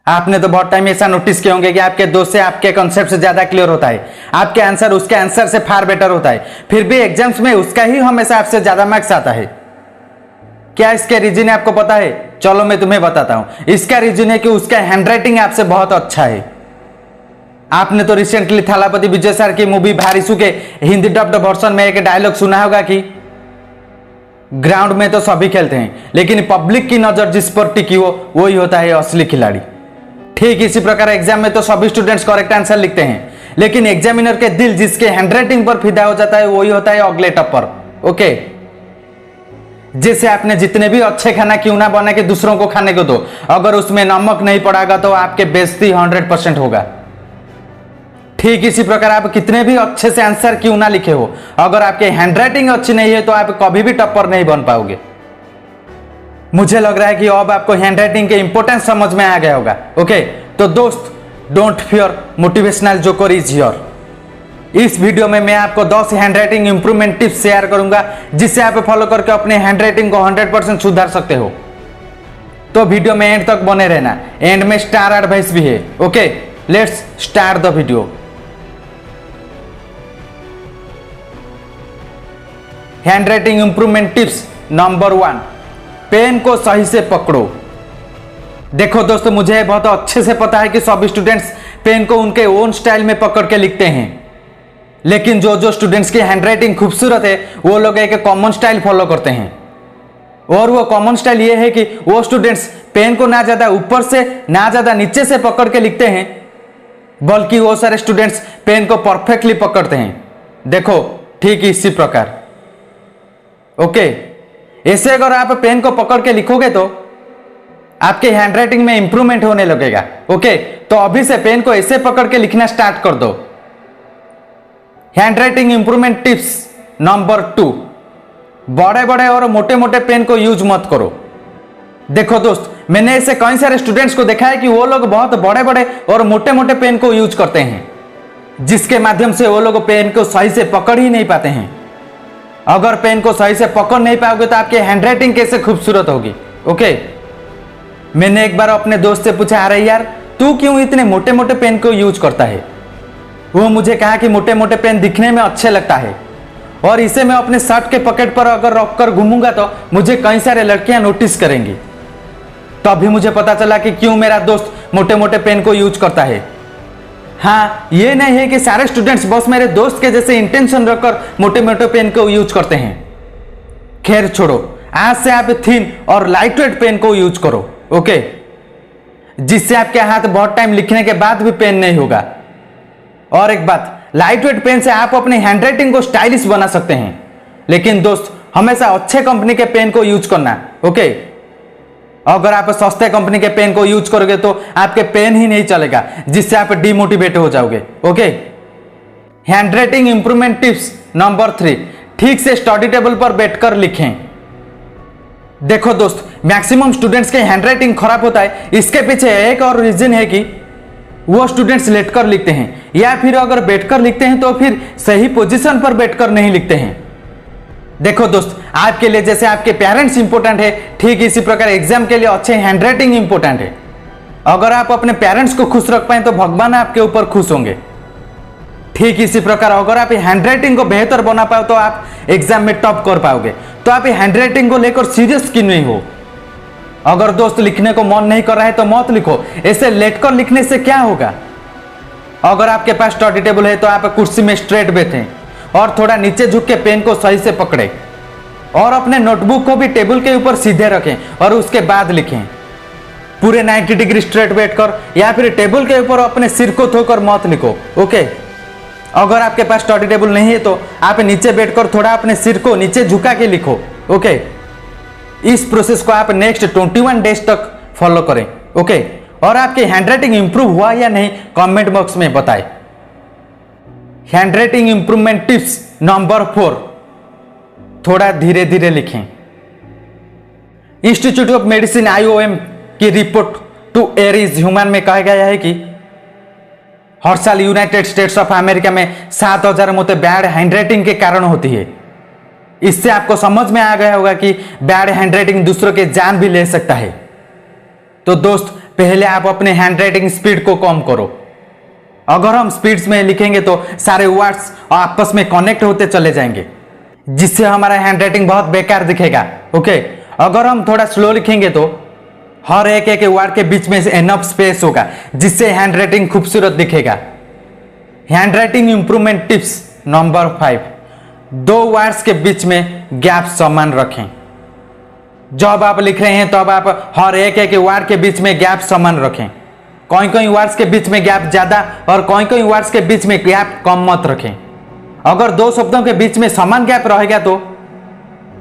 आपने तो बहुत टाइम ऐसा नोटिस किए होंगे कि आपके दोस्त से आपके कॉन्सेप्ट से ज्यादा क्लियर होता है, आपके आंसर उसके आंसर से फार बेटर होता है, फिर भी एग्जाम्स में उसका ही हमेशा आपसे ज्यादा मार्क्स आता है। क्या इसके रीजन है आपको पता है? चलो मैं तुम्हें बताता हूं। इसका रीजन है कि उसका हैंडराइटिंग आपसे बहुत अच्छा है। आपने तो रिसेंटली थालापति विजय सर की मूवी भारिसू के हिंदी डब्ड वर्जन में एक डायलॉग सुना होगा कि ग्राउंड में तो सभी खेलते हैं, लेकिन पब्लिक की नजर जिस पर टिकी हो वही होता है असली खिलाड़ी। ठीक इसी प्रकार एग्जाम में तो सभी स्टूडेंट्स करेक्ट आंसर लिखते हैं, लेकिन एग्जामिनर के दिल जिसके हैंडराइटिंग पर फिदा हो जाता है वही होता है अगले टॉपर। ओके, जैसे आपने जितने भी अच्छे खाना क्यों ना बना के दूसरों को खाने को दो, अगर उसमें नमक नहीं पड़ेगा तो आपके बेइज्जती 100% होगा। ठीक इसी प्रकार आप कितने भी अच्छे से आंसर क्यों ना लिखे हो, अगर आपके हैंडराइटिंग अच्छी नहीं है तो आप कभी भी टॉपर नहीं बन पाओगे। मुझे लग रहा है कि अब आपको हैंडराइटिंग के इंपॉर्टेंस समझ में आ गया होगा। ओके, तो दोस्त don't fear, motivational joker is here. इस वीडियो में मैं आपको 10 हैंडराइटिंग इंप्रूवमेंट टिप्स शेयर करूंगा जिससे आप फॉलो करके अपने हैंडराइटिंग को 100% सुधार सकते हो। तो वीडियो में एंड तक बने रहना, एंड में स्टार एडवाइस भी है। Okay, let's start the video. Handwriting improvement tips number 1, pen को सही से पकड़ो। देखो दोस्तों, मुझे बहुत अच्छे से पता है कि सब स्टूडेंट्स पेन को उनके ओन स्टाइल में पकड़ के लिखते हैं, लेकिन जो स्टूडेंट्स की हैंडराइटिंग खूबसूरत है वो लोग एक कॉमन स्टाइल फॉलो करते हैं। और वो कॉमन स्टाइल ये है कि वो स्टूडेंट्स पेन को ना ज्यादा ऊपर से ना ज्यादा नीचे से पकड़ के लिखते हैं, बल्कि वो सारे स्टूडेंट्स पेन को परफेक्टली पकड़ते हैं। देखो ठीक इसी प्रकार। ओके, ऐसे अगर आप पेन को पकड़ के लिखोगे तो आपके हैंडराइटिंग में इंप्रूवमेंट होने लगेगा। ओके, तो अभी से पेन को ऐसे पकड़ के लिखना स्टार्ट कर दो। हैंडराइटिंग इंप्रूवमेंट टिप्स नंबर 2, बड़े बड़े और मोटे मोटे पेन को यूज मत करो। देखो दोस्त, मैंने ऐसे कई सारे स्टूडेंट्स को देखा है कि वो लोग बहुत बड़े बड़े और मोटे मोटे पेन को यूज करते हैं, जिसके माध्यम से वो लोग पेन को सही से पकड़ ही नहीं पाते हैं। अगर पेन को सही से पकड़ नहीं पाओगे तो आपकी हैंडराइटिंग कैसे खूबसूरत होगी। ओके, मैंने एक बार अपने दोस्त से पूछा, अरे यार तू क्यों इतने मोटे मोटे पेन को यूज करता है? वो मुझे कहा कि मोटे मोटे पेन दिखने में अच्छे लगता है और इसे मैं अपने शर्ट के पॉकेट पर अगर रखकर घूमूंगा तो मुझे कई सारे लड़कियां नोटिस करेंगी। तो अभी मुझे पता चला कि क्यों मेरा दोस्त मोटे मोटे पेन को यूज करता है। हाँ, ये नहीं है कि सारे स्टूडेंट्स बस मेरे दोस्त के जैसे इंटेंशन रखकर मोटे मोटे पेन को यूज करते हैं। खैर छोड़ो, आज से आप थिन और लाइट वेट पेन को यूज करो। ओके, जिससे आपके हाथ बहुत टाइम लिखने के बाद भी पेन नहीं होगा। और एक बात, लाइट वेट पेन से आप अपनी हैंडराइटिंग को स्टाइलिश बना सकते हैं, लेकिन दोस्त हमेशा अच्छे कंपनी के पेन को यूज करना। ओके, अगर आप सस्ते कंपनी के पेन को यूज करोगे तो आपके पेन ही नहीं चलेगा, जिससे आप डिमोटिवेट हो जाओगे। Okay, handwriting improvement tips number 3, ठीक से स्टडी टेबल पर बैठकर लिखें। देखो दोस्त, मैक्सिमम स्टूडेंट्स के हैंडराइटिंग खराब होता है, इसके पीछे एक और रीजन है कि वो स्टूडेंट्स लेटकर लिखते हैं, या फिर अगर बैठकर लिखते हैं तो फिर सही पोजीशन पर बैठकर नहीं लिखते हैं। देखो दोस्त, आपके लिए जैसे आपके पेरेंट्स इंपॉर्टेंट है, ठीक इसी प्रकार एग्जाम के लिए अच्छे हैंडराइटिंग इंपॉर्टेंट है। अगर आप अपने पेरेंट्स को खुश रख पाए तो भगवान आपके ऊपर खुश होंगे। ठीक इसी प्रकार अगर आप हैंडराइटिंग को बेहतर बना पाओ तो आप एग्जाम में टॉप कर पाओगे। तो आप हैंडराइटिंग को लेकर सीरियस क्यों नहीं हो? अगर दोस्त लिखने को मन नहीं कर रहा है तो मत लिखो, ऐसे लेटकर लिखने से क्या होगा? अगर आपके पास स्टडी टेबल है तो आप कुर्सी में स्ट्रेट बैठें और थोड़ा नीचे झुक के पेन को सही से पकड़े और अपने नोटबुक को भी टेबल के ऊपर सीधे रखें और उसके बाद लिखें। पूरे 90 डिग्री स्ट्रेट बैठकर या फिर टेबल के ऊपर अपने सिर को धोकर मत लिखो। ओके, अगर आपके पास स्टडी टेबल नहीं है तो आप नीचे बैठकर थोड़ा अपने सिर को नीचे झुका के लिखो। ओके, इस प्रोसेस को आप नेक्स्ट 21 डेज तक फॉलो करें। ओके, और आपकी हैंडराइटिंग इंप्रूव हुआ या नहीं कमेंट बॉक्स में बताएं। हैंडराइटिंग इंप्रूवमेंट टिप्स नंबर 4, थोड़ा धीरे धीरे लिखें। इंस्टीट्यूट ऑफ मेडिसिन IOM की रिपोर्ट टू एरीज ह्यूमन में कहा गया है कि हर साल यूनाइटेड स्टेट्स ऑफ अमेरिका में 7000 मौतें बैड हैंडराइटिंग के कारण होती है। इससे आपको समझ में आ गया होगा कि बैड हैंडराइटिंग दूसरों के जान भी ले सकता है। तो दोस्त, पहले आप अपने हैंड राइटिंग स्पीड को कम करो। अगर हम स्पीड्स में लिखेंगे तो सारे वर्ड्स आपस में कनेक्ट होते चले जाएंगे, जिससे हमारा हैंड राइटिंग बहुत बेकार दिखेगा। ओके, अगर हम थोड़ा स्लो लिखेंगे तो हर एक एक वर्ड के बीच में एनफ स्पेस होगा, जिससे हैंड राइटिंग खूबसूरत दिखेगा। Hand writing improvement tips number 5, 2 words के बीच में गैप समान रखें। जब आप लिख रहे हैं तब आप हर एक एक वर्ड के बीच में गैप समान रखें। कोई कोई वर्ड्स के बीच में गैप ज्यादा और कोई कोई वर्ड्स के बीच में गैप कम मत रखें। अगर 2 शब्दों के बीच में समान गैप रहेगा तो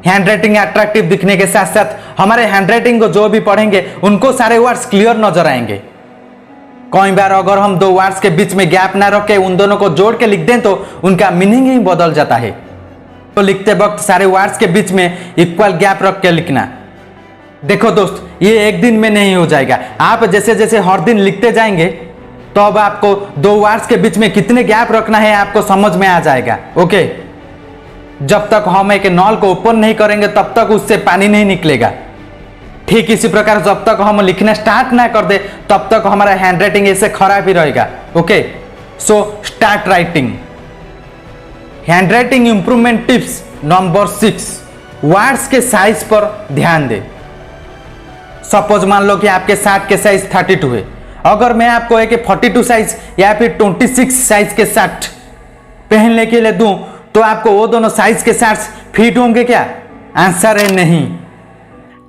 हैंड राइटिंग अट्रैक्टिव दिखने के साथ साथ हमारे हैंड राइटिंग को जो भी पढ़ेंगे उनको सारे वर्ड्स क्लियर नजर आएंगे। कई बार अगर हम 2 वर्ड्स के बीच में गैप ना रख के उन दोनों को जोड़ के लिख दें तो उनका मीनिंग ही बदल जाता है। तो लिखते वक्त सारे वर्ड्स के बीच में इक्वल गैप रख के लिखना। देखो दोस्त, ये एक दिन में नहीं हो जाएगा। आप जैसे जैसे हर दिन लिखते जाएंगे तो अब आपको 2 वर्ड्स के बीच में कितने गैप रखना है आपको समझ में आ जाएगा। ओके, जब तक हम एक नल को ओपन नहीं करेंगे तब तक उससे पानी नहीं निकलेगा। ठीक इसी प्रकार जब तक हम लिखना स्टार्ट ना कर दे तब तक हमारा हैंड राइटिंग ऐसे खराब ही रहेगा। Okay, so start writing. Hand writing improvement tips number 6, words के साइज पर ध्यान दे। सपोज मान लो कि आपके शर्ट के साइज 32 है। अगर मैं आपको एक 42 साइज या फिर 26 साइज के शर्ट पहनने के लिए दूं तो आपको वो दोनों साइज के शर्ट्स फिट होंगे क्या? आंसर है नहीं।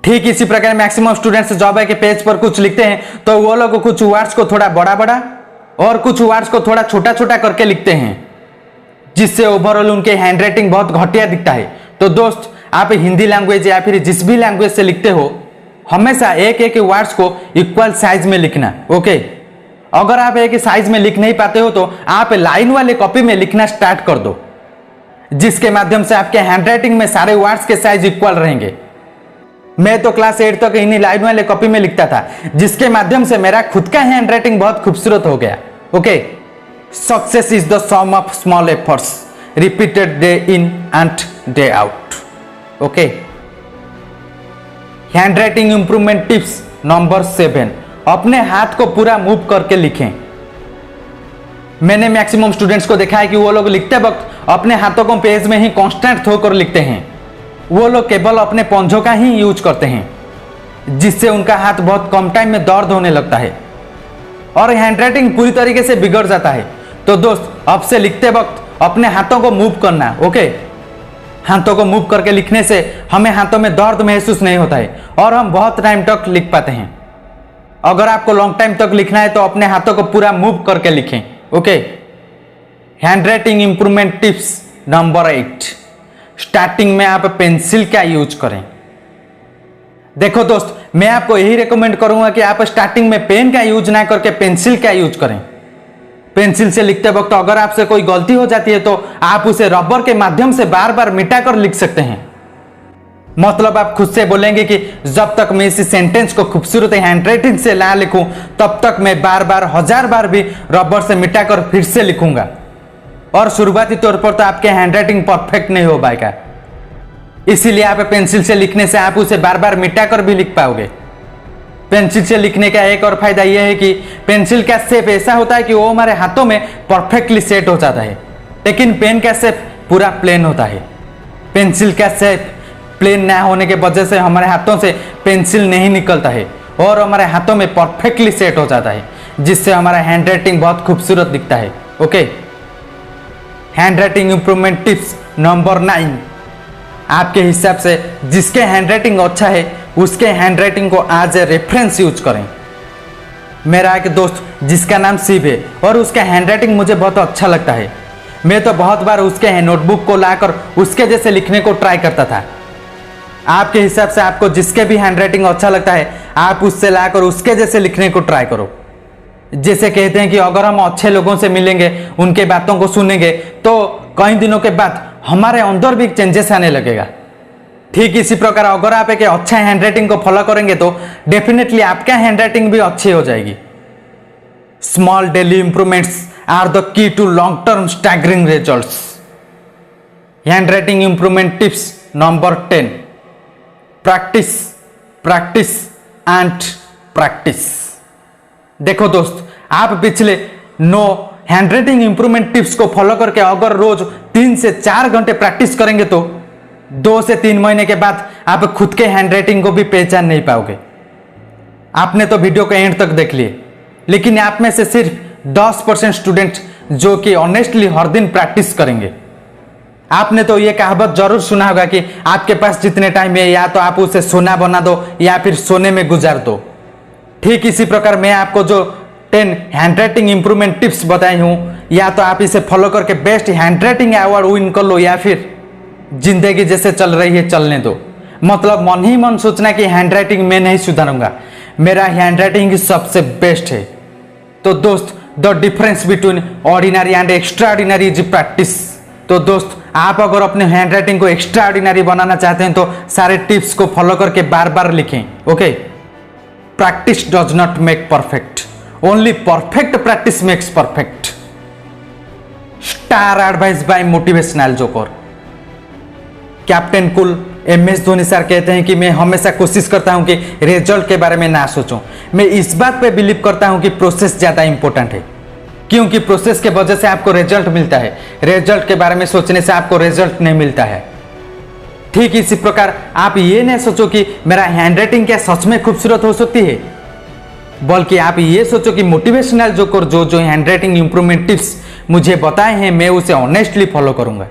ठीक इसी प्रकार मैक्सिमम स्टूडेंट्स जब है कि पेज पर कुछ लिखते हैं तो वो लोग कुछ वर्ड्स को थोड़ा बड़ा बड़ा और कुछ वर्ड्स को थोड़ा छोटा छोटा करके लिखते हैं, जिससे ओवरऑल उनके हैंड राइटिंग बहुत घटिया दिखता है। तो दोस्त, आप हिंदी लैंग्वेज या फिर जिस भी लैंग्वेज से लिखते हो हमेशा एक एक वर्ड्स को इक्वल साइज में लिखना। ओके, अगर आप एक साइज में लिख नहीं पाते हो तो आप लाइन वाले कॉपी में लिखना स्टार्ट कर दो, जिसके माध्यम से आपके हैंड राइटिंग में सारे वर्ड्स के साइज इक्वल रहेंगे। मैं तो क्लास 8 तक इन्हीं लाइन वाले कॉपी में लिखता था, जिसके माध्यम से मेरा खुद का हैंड राइटिंग बहुत खूबसूरत हो गया। Okay, success is the sum of small efforts repeated day in and day out. Okay, hand writing improvement tips number 7, अपने हाथ को पूरा मूव करके लिखें। मैंने मैक्सिमम स्टूडेंट्स को देखा है कि वो लोग लिखते वक्त अपने हाथों को पेज में ही कांस्टेंट होकर लिखते हैं। वो लोग केवल अपने पंजों का ही यूज करते हैं, जिससे उनका हाथ बहुत कम टाइम में दर्द होने लगता है और हैंड राइटिंग पूरी तरीके से बिगड़ जाता है। तो दोस्त, अब से लिखते वक्त अपने हाथों को मूव करना। ओके, हाथों को मूव करके लिखने से हमें हाथों में दर्द महसूस नहीं होता है और हम बहुत टाइम तक लिख पाते हैं। अगर आपको लॉन्ग टाइम तक लिखना है तो अपने हाथों को पूरा मूव करके लिखें। Okay, hand writing improvement tips number 8, starting में आप पेंसिल का यूज करें। देखो दोस्त, मैं आपको यही रेकमेंड करूंगा कि आप स्टार्टिंग में पेन का यूज ना करके पेंसिल का यूज करें। पेंसिल से लिखते वक्त अगर आपसे कोई गलती हो जाती है तो आप उसे रबर के माध्यम से बार बार मिटाकर लिख सकते हैं। मतलब आप खुद से बोलेंगे कि जब तक मैं इस सेंटेंस को खूबसूरत हैंड राइटिंग से ना लिखूं तब तक मैं बार बार 1000 बार भी रबर से मिटाकर फिर से लिखूंगा। और शुरुआती तौर पर तो आपके हैंड राइटिंग परफेक्ट नहीं हो पाएगा, इसीलिए आप पेंसिल से लिखने से आप उसे बार बार मिटाकर भी लिख पाओगे। पेंसिल से लिखने का एक और फायदा यह है कि पेंसिल का शेप ऐसा होता है कि वो हमारे हाथों में परफेक्टली सेट हो जाता है, लेकिन पेन का शेप पूरा प्लेन होता है। पेंसिल का शेप प्लेन ना होने के वजह से हमारे हाथों से पेंसिल नहीं निकलता है और हमारे हाथों में परफेक्टली सेट हो जाता है, जिससे हमारा हैंड राइटिंग बहुत खूबसूरत दिखता है। Okay, hand writing improvement tips number 9, आपके हिसाब से जिसके हैंड राइटिंग अच्छा है उसके हैंड राइटिंग को एज ए रेफरेंस यूज करें। मेरा एक दोस्त जिसका नाम शिव है और उसका हैंड राइटिंग मुझे बहुत अच्छा लगता है। मैं तो बहुत बार उसके नोटबुक को लाकर उसके जैसे लिखने को ट्राई करता था। आपके हिसाब से आपको जिसके भी हैंड राइटिंग अच्छा लगता है आप उससे लाकर उसके जैसे लिखने को ट्राई करो। जैसे कहते हैं कि अगर हम अच्छे लोगों से मिलेंगे, उनके बातों को सुनेंगे तो कई दिनों के बाद हमारे अंदर भी चेंजेस आने लगेगा। ठीक इसी प्रकार अगर आप एक अच्छा हैंड राइटिंग को फॉलो करेंगे तो डेफिनेटली आपका हैंड राइटिंग भी अच्छी हो जाएगी। Small daily improvements are the key to long term staggering results. Hand writing improvement tips number 10, practice practice and practice. देखो दोस्त, आप पिछले 9 हैंडराइटिंग इंप्रूवमेंट टिप्स को फॉलो करके अगर रोज 3 से 4 घंटे प्रैक्टिस करेंगे तो 2 से 3 महीने के बाद आप खुद के हैंडराइटिंग को भी पहचान नहीं पाओगे। आपने तो वीडियो को एंड तक देख लिए, लेकिन आप में से सिर्फ 10% स्टूडेंट जो कि ऑनेस्टली हर दिन प्रैक्टिस करेंगे। आपने तो ये कहावत जरूर सुना होगा कि आपके पास जितने टाइम है या तो आप उसे सोना बना दो या फिर सोने में गुजार दो। ठीक इसी प्रकार मैं आपको जो 10 हैंडराइटिंग इंप्रूवमेंट टिप्स बताई हूं, या तो आप इसे फॉलो करके बेस्ट हैंडराइटिंग अवार्ड विन कर लो या फिर जिंदगी जैसे चल रही है चलने दो। मतलब मन ही मन सोचना कि हैंडराइटिंग मैं नहीं सुधारूंगा, मेरा हैंडराइटिंग ही सबसे बेस्ट है। तो दोस्त, the difference between ordinary and extra ordinary is practice. तो दोस्त, आप अगर अपने हैंडराइटिंग को एक्स्ट्रा ऑर्डिनरी बनाना चाहते हैं तो सारे टिप्स को फॉलो करके बार बार लिखें। Okay, practice does not make perfect, only perfect practice makes perfect. Star advice by motivational joker. Captain cool MS Dhoni sir कहते हैं कि मैं हमेशा कोशिश करता हूं कि रिजल्ट के बारे में ना सोचूं। मैं इस बात पे बिलीव करता हूं कि प्रोसेस ज्यादा इंपॉर्टेंट है, क्योंकि प्रोसेस के वजह से आपको रिजल्ट मिलता है। रिजल्ट के बारे में सोचने से आपको रिजल्ट नहीं मिलता है। ठीक इसी प्रकार आप ये नहीं सोचो कि मेरा हैंडराइटिंग क्या सच में खूबसूरत हो सकती है, बल्कि आप ये सोचो कि मोटिवेशनल जोकर जो हैंडराइटिंग इंप्रूवमेंट टिप्स मुझे बताए हैं मैं उसे ऑनेस्टली फॉलो करूंगा।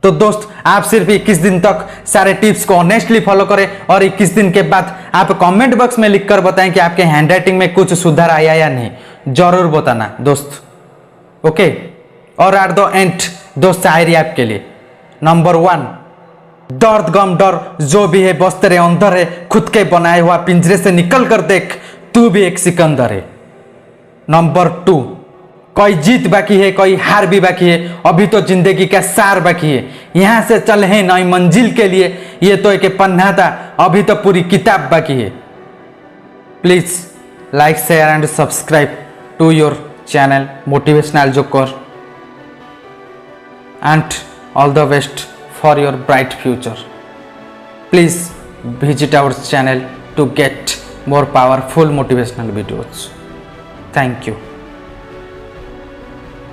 तो दोस्त, आप सिर्फ 21 दिन तक सारे टिप्स को ऑनेस्टली फॉलो करें और 21 दिन के बाद आप कमेंट बॉक्स में लिखकर बताएं कि आपके हैंडराइटिंग में कुछ सुधार आया या नहीं। जरूर बताना दोस्त। ओके, और एट द एंड दोस्त शायरी आपके लिए। नंबर 1, दर्द गम डर जो भी है बस तेरे अंदर है, खुद के बनाए हुआ पिंजरे से निकल कर देख, तू भी एक सिकंदर है। नंबर 2, कोई जीत बाकी है, कोई हार भी बाकी है, अभी तो जिंदगी का सार बाकी है। यहां से चल है नई मंजिल के लिए, ये तो एक पन्ना था, अभी तो पूरी किताब बाकी है। Please like, share and subscribe to your channel motivational joker, and all the best for your bright future. Please visit our channel to get more powerful motivational videos. Thank you.